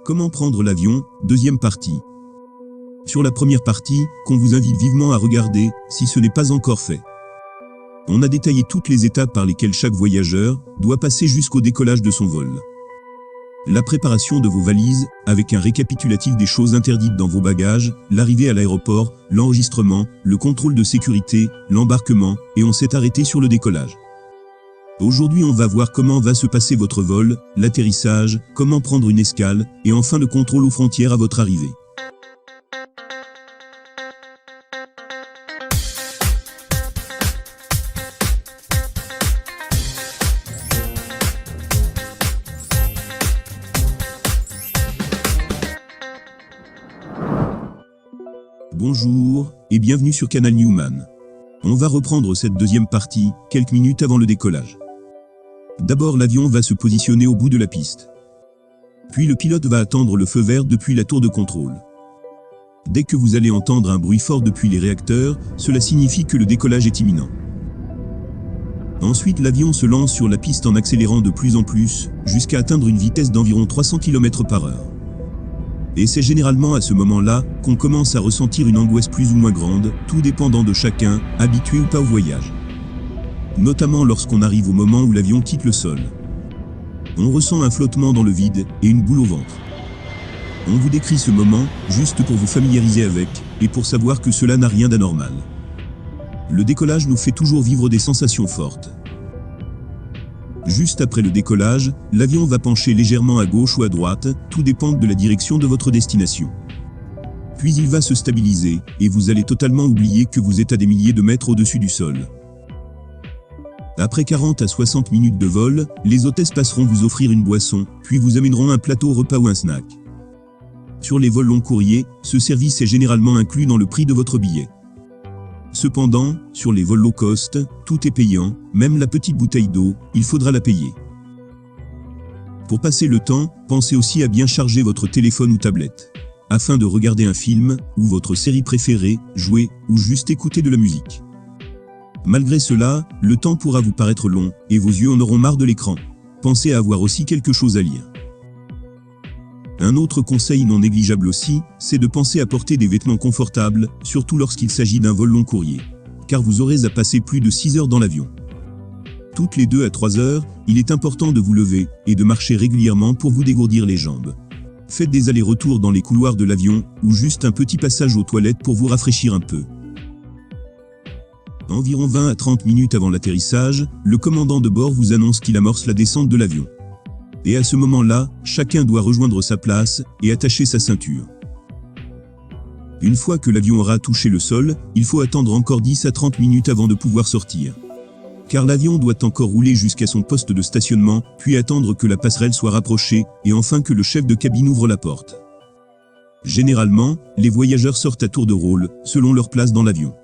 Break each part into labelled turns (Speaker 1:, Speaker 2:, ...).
Speaker 1: Comment prendre l'avion, deuxième partie. Sur la première partie, qu'on vous invite vivement à regarder, si ce n'est pas encore fait. On a détaillé toutes les étapes par lesquelles chaque voyageur doit passer jusqu'au décollage de son vol. La préparation de vos valises, avec un récapitulatif des choses interdites dans vos bagages, l'arrivée à l'aéroport, l'enregistrement, le contrôle de sécurité, l'embarquement, et on s'est arrêté sur le décollage. Aujourd'hui on va voir comment va se passer votre vol, l'atterrissage, comment prendre une escale, et enfin le contrôle aux frontières à votre arrivée. Bonjour, et bienvenue sur Canal Newman. On va reprendre cette deuxième partie, quelques minutes avant le décollage. D'abord l'avion va se positionner au bout de la piste. Puis le pilote va attendre le feu vert depuis la tour de contrôle. Dès que vous allez entendre un bruit fort depuis les réacteurs, cela signifie que le décollage est imminent. Ensuite l'avion se lance sur la piste en accélérant de plus en plus, jusqu'à atteindre une vitesse d'environ 300 km/h. Et c'est généralement à ce moment-là qu'on commence à ressentir une angoisse plus ou moins grande, tout dépendant de chacun, habitué ou pas au voyage. Notamment lorsqu'on arrive au moment où l'avion quitte le sol. On ressent un flottement dans le vide et une boule au ventre. On vous décrit ce moment, juste pour vous familiariser avec, et pour savoir que cela n'a rien d'anormal. Le décollage nous fait toujours vivre des sensations fortes. Juste après le décollage, l'avion va pencher légèrement à gauche ou à droite, tout dépend de la direction de votre destination. Puis il va se stabiliser, et vous allez totalement oublier que vous êtes à des milliers de mètres au-dessus du sol. Après 40 à 60 minutes de vol, les hôtesses passeront vous offrir une boisson, puis vous amèneront un plateau repas ou un snack. Sur les vols long courriers, ce service est généralement inclus dans le prix de votre billet. Cependant, sur les vols low cost, tout est payant, même la petite bouteille d'eau, il faudra la payer. Pour passer le temps, pensez aussi à bien charger votre téléphone ou tablette, afin de regarder un film, ou votre série préférée, jouer, ou juste écouter de la musique. Malgré cela, le temps pourra vous paraître long, et vos yeux en auront marre de l'écran. Pensez à avoir aussi quelque chose à lire. Un autre conseil non négligeable aussi, c'est de penser à porter des vêtements confortables, surtout lorsqu'il s'agit d'un vol long courrier. Car vous aurez à passer plus de 6 heures dans l'avion. Toutes les 2 à 3 heures, il est important de vous lever et de marcher régulièrement pour vous dégourdir les jambes. Faites des allers-retours dans les couloirs de l'avion, ou juste un petit passage aux toilettes pour vous rafraîchir un peu. Environ 20 à 30 minutes avant l'atterrissage, le commandant de bord vous annonce qu'il amorce la descente de l'avion. Et à ce moment-là, chacun doit rejoindre sa place et attacher sa ceinture. Une fois que l'avion aura touché le sol, il faut attendre encore 10 à 30 minutes avant de pouvoir sortir. Car l'avion doit encore rouler jusqu'à son poste de stationnement, puis attendre que la passerelle soit rapprochée, et enfin que le chef de cabine ouvre la porte. Généralement, les voyageurs sortent à tour de rôle, selon leur place dans l'avion.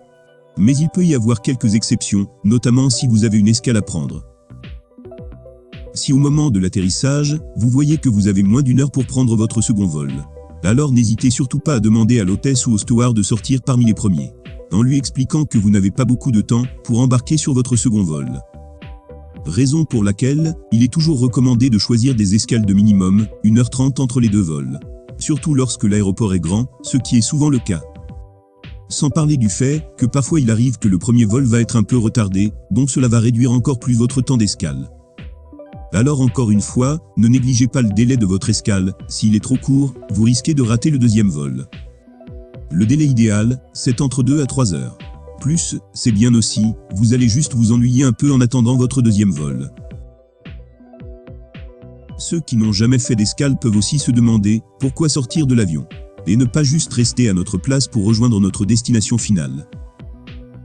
Speaker 1: Mais il peut y avoir quelques exceptions, notamment si vous avez une escale à prendre. Si au moment de l'atterrissage, vous voyez que vous avez moins d'une heure pour prendre votre second vol, alors n'hésitez surtout pas à demander à l'hôtesse ou au steward de sortir parmi les premiers, en lui expliquant que vous n'avez pas beaucoup de temps pour embarquer sur votre second vol. Raison pour laquelle, il est toujours recommandé de choisir des escales de minimum 1h30 entre les deux vols, surtout lorsque l'aéroport est grand, ce qui est souvent le cas. Sans parler du fait que parfois il arrive que le premier vol va être un peu retardé, donc cela va réduire encore plus votre temps d'escale. Alors encore une fois, ne négligez pas le délai de votre escale, s'il est trop court, vous risquez de rater le deuxième vol. Le délai idéal, c'est entre 2 à 3 heures. Plus, c'est bien aussi, vous allez juste vous ennuyer un peu en attendant votre deuxième vol. Ceux qui n'ont jamais fait d'escale peuvent aussi se demander pourquoi sortir de l'avion, et ne pas juste rester à notre place pour rejoindre notre destination finale.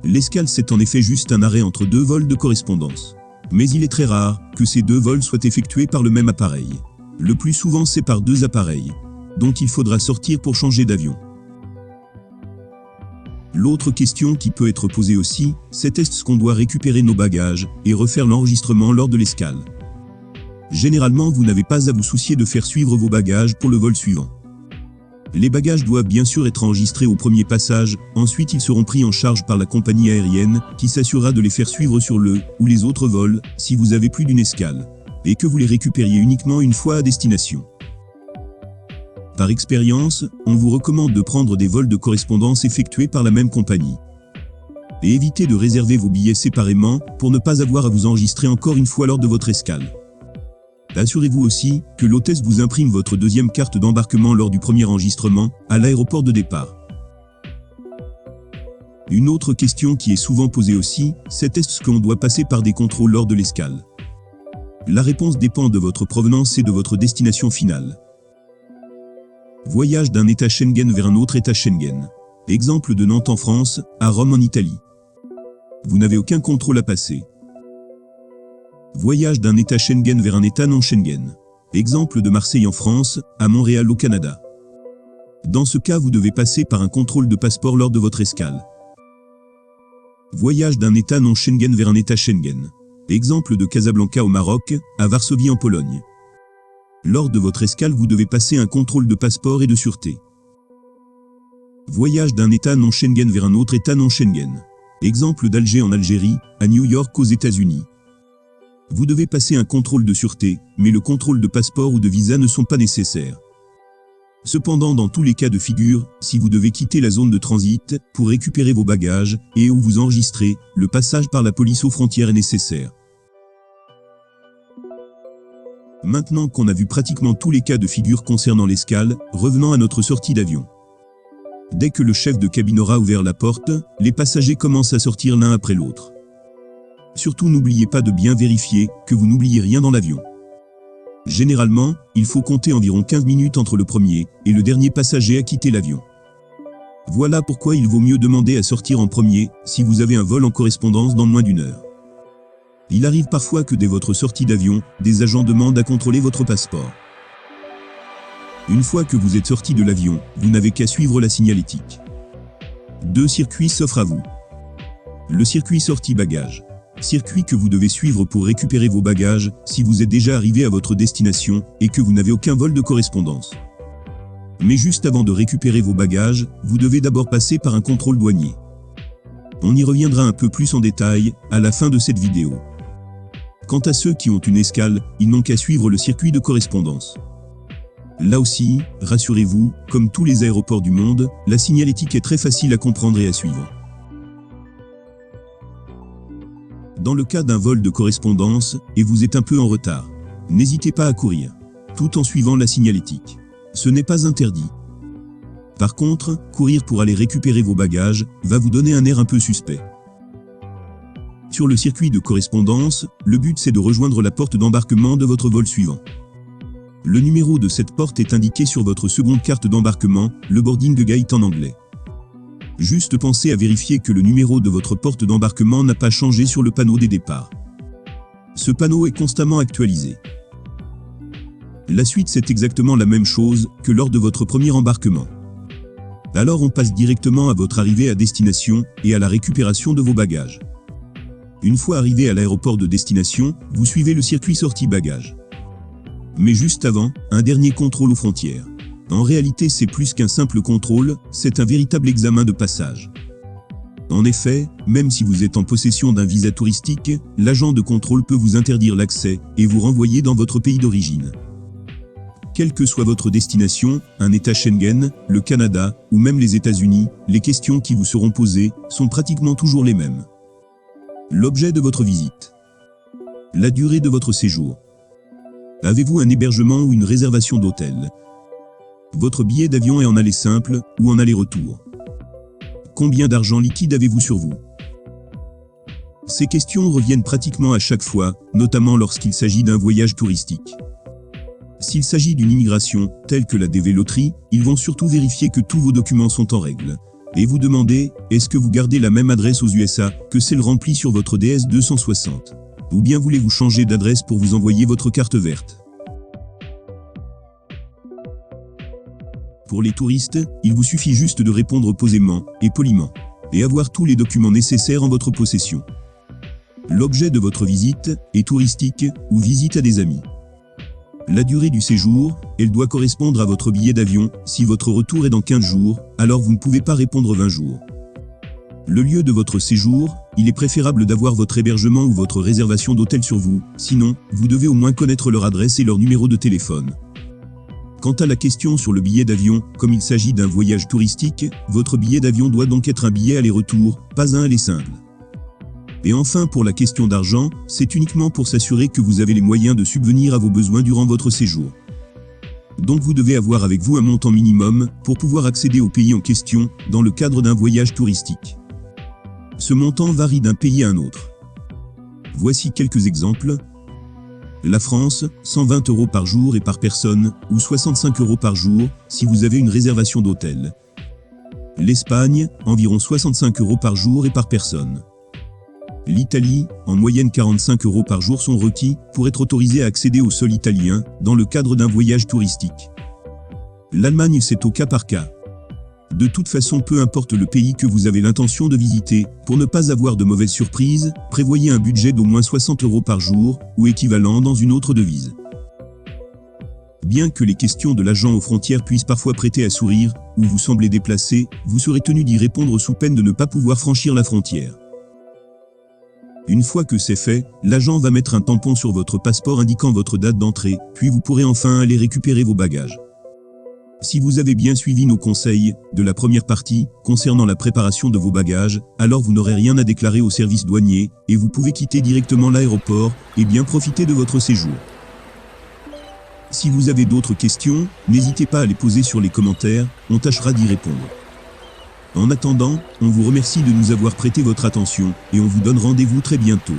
Speaker 1: L'escale c'est en effet juste un arrêt entre 2 vols de correspondance. Mais il est très rare que ces 2 vols soient effectués par le même appareil. Le plus souvent c'est par 2 appareils. Donc il faudra sortir pour changer d'avion. L'autre question qui peut être posée aussi, c'est est-ce qu'on doit récupérer nos bagages et refaire l'enregistrement lors de l'escale. Généralement vous n'avez pas à vous soucier de faire suivre vos bagages pour le vol suivant. Les bagages doivent bien sûr être enregistrés au premier passage, ensuite ils seront pris en charge par la compagnie aérienne, qui s'assurera de les faire suivre sur le ou les autres vols, si vous avez plus d'une escale, et que vous les récupériez uniquement une fois à destination. Par expérience, on vous recommande de prendre des vols de correspondance effectués par la même compagnie. Et évitez de réserver vos billets séparément pour ne pas avoir à vous enregistrer encore une fois lors de votre escale. Assurez-vous aussi que l'hôtesse vous imprime votre deuxième carte d'embarquement lors du premier enregistrement à l'aéroport de départ. Une autre question qui est souvent posée aussi, c'est est-ce qu'on doit passer par des contrôles lors de l'escale? La réponse dépend de votre provenance et de votre destination finale. Voyage d'un État Schengen vers un autre État Schengen. Exemple de Nantes en France, à Rome en Italie. Vous n'avez aucun contrôle à passer. Voyage d'un État Schengen vers un État non Schengen. Exemple de Marseille en France, à Montréal au Canada. Dans ce cas, vous devez passer par un contrôle de passeport lors de votre escale. Voyage d'un État non Schengen vers un État Schengen. Exemple de Casablanca au Maroc, à Varsovie en Pologne. Lors de votre escale, vous devez passer un contrôle de passeport et de sûreté. Voyage d'un État non Schengen vers un autre État non Schengen. Exemple d'Alger en Algérie, à New York aux États-Unis. Vous devez passer un contrôle de sûreté, mais le contrôle de passeport ou de visa ne sont pas nécessaires. Cependant, dans tous les cas de figure, si vous devez quitter la zone de transit pour récupérer vos bagages et où vous enregistrez, le passage par la police aux frontières est nécessaire. Maintenant qu'on a vu pratiquement tous les cas de figure concernant l'escale, revenons à notre sortie d'avion. Dès que le chef de cabine aura ouvert la porte, les passagers commencent à sortir l'un après l'autre. Surtout n'oubliez pas de bien vérifier que vous n'oubliez rien dans l'avion. Généralement, il faut compter environ 15 minutes entre le premier et le dernier passager à quitter l'avion. Voilà pourquoi il vaut mieux demander à sortir en premier si vous avez un vol en correspondance dans moins d'une heure. Il arrive parfois que dès votre sortie d'avion, des agents demandent à contrôler votre passeport. Une fois que vous êtes sorti de l'avion, vous n'avez qu'à suivre la signalétique. Deux circuits s'offrent à vous. Le circuit sortie bagages. Circuit que vous devez suivre pour récupérer vos bagages si vous êtes déjà arrivé à votre destination et que vous n'avez aucun vol de correspondance. Mais juste avant de récupérer vos bagages, vous devez d'abord passer par un contrôle douanier. On y reviendra un peu plus en détail à la fin de cette vidéo. Quant à ceux qui ont une escale, ils n'ont qu'à suivre le circuit de correspondance. Là aussi, rassurez-vous, comme tous les aéroports du monde, la signalétique est très facile à comprendre et à suivre. Dans le cas d'un vol de correspondance, et vous êtes un peu en retard, n'hésitez pas à courir, tout en suivant la signalétique. Ce n'est pas interdit. Par contre, courir pour aller récupérer vos bagages va vous donner un air un peu suspect. Sur le circuit de correspondance, le but c'est de rejoindre la porte d'embarquement de votre vol suivant. Le numéro de cette porte est indiqué sur votre seconde carte d'embarquement, le boarding gate en anglais. Juste pensez à vérifier que le numéro de votre porte d'embarquement n'a pas changé sur le panneau des départs. Ce panneau est constamment actualisé. La suite c'est exactement la même chose que lors de votre premier embarquement. Alors on passe directement à votre arrivée à destination et à la récupération de vos bagages. Une fois arrivé à l'aéroport de destination, vous suivez le circuit sortie bagages. Mais juste avant, un dernier contrôle aux frontières. En réalité, c'est plus qu'un simple contrôle, c'est un véritable examen de passage. En effet, même si vous êtes en possession d'un visa touristique, l'agent de contrôle peut vous interdire l'accès et vous renvoyer dans votre pays d'origine. Quelle que soit votre destination, un État Schengen, le Canada ou même les États-Unis, les questions qui vous seront posées sont pratiquement toujours les mêmes. L'objet de votre visite. La durée de votre séjour. Avez-vous un hébergement ou une réservation d'hôtel? Votre billet d'avion est en aller simple ou en aller-retour? Combien d'argent liquide avez-vous sur vous? Ces questions reviennent pratiquement à chaque fois, notamment lorsqu'il s'agit d'un voyage touristique. S'il s'agit d'une immigration, telle que la DV Loterie, ils vont surtout vérifier que tous vos documents sont en règle. Et vous demander, est-ce que vous gardez la même adresse aux USA que celle remplie sur votre DS 260? Ou bien voulez-vous changer d'adresse pour vous envoyer votre carte verte? Pour les touristes, il vous suffit juste de répondre posément et poliment, et avoir tous les documents nécessaires en votre possession. L'objet de votre visite est touristique ou visite à des amis. La durée du séjour, elle doit correspondre à votre billet d'avion. Si votre retour est dans 15 jours, alors vous ne pouvez pas répondre 20 jours. Le lieu de votre séjour, il est préférable d'avoir votre hébergement ou votre réservation d'hôtel sur vous, sinon, vous devez au moins connaître leur adresse et leur numéro de téléphone. Quant à la question sur le billet d'avion, comme il s'agit d'un voyage touristique, votre billet d'avion doit donc être un billet aller-retour, pas un aller simple. Et enfin, pour la question d'argent, c'est uniquement pour s'assurer que vous avez les moyens de subvenir à vos besoins durant votre séjour. Donc vous devez avoir avec vous un montant minimum pour pouvoir accéder au pays en question dans le cadre d'un voyage touristique. Ce montant varie d'un pays à un autre. Voici quelques exemples. La France, 120 € par jour et par personne, ou 65 € par jour, si vous avez une réservation d'hôtel. L'Espagne, environ 65 € par jour et par personne. L'Italie, en moyenne 45 € par jour sont requis pour être autorisé à accéder au sol italien, dans le cadre d'un voyage touristique. L'Allemagne, c'est au cas par cas. De toute façon, peu importe le pays que vous avez l'intention de visiter, pour ne pas avoir de mauvaises surprises, prévoyez un budget d'au moins 60 € par jour, ou équivalent dans une autre devise. Bien que les questions de l'agent aux frontières puissent parfois prêter à sourire, ou vous sembler déplacé, vous serez tenu d'y répondre sous peine de ne pas pouvoir franchir la frontière. Une fois que c'est fait, l'agent va mettre un tampon sur votre passeport indiquant votre date d'entrée, puis vous pourrez enfin aller récupérer vos bagages. Si vous avez bien suivi nos conseils de la première partie concernant la préparation de vos bagages, alors vous n'aurez rien à déclarer au service douanier et vous pouvez quitter directement l'aéroport et bien profiter de votre séjour. Si vous avez d'autres questions, n'hésitez pas à les poser sur les commentaires, on tâchera d'y répondre. En attendant, on vous remercie de nous avoir prêté votre attention et on vous donne rendez-vous très bientôt.